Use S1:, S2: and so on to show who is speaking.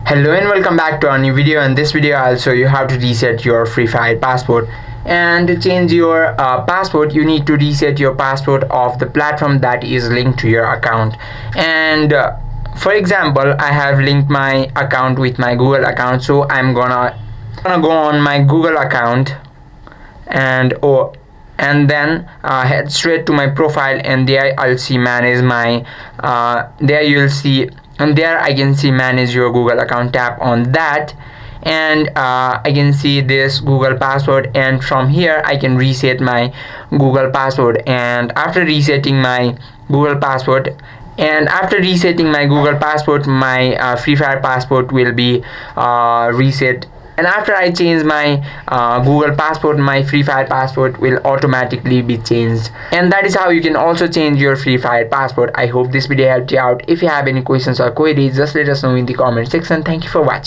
S1: Hello and welcome back to our new video. In this video I'll show you how to reset your Free Fire passport. And to change your passport, you need to reset your passport of the platform that is linked to your account. And for example, I have linked my account with my Google account, so I'm gonna go on my Google account and then head straight to my profile, and there I'll see manage my there you'll see, and there I can see manage your Google account. Tap on that, and I can see this Google password, and from here I can reset my Google password. And after resetting my Google password my Free Fire passport will be reset. And after I change my Google passport, my Free Fire passport will automatically be changed. And that is how you can also change your Free Fire passport. I hope this video helped you out. If you have any questions or queries, just let us know in the comment section. Thank you for watching.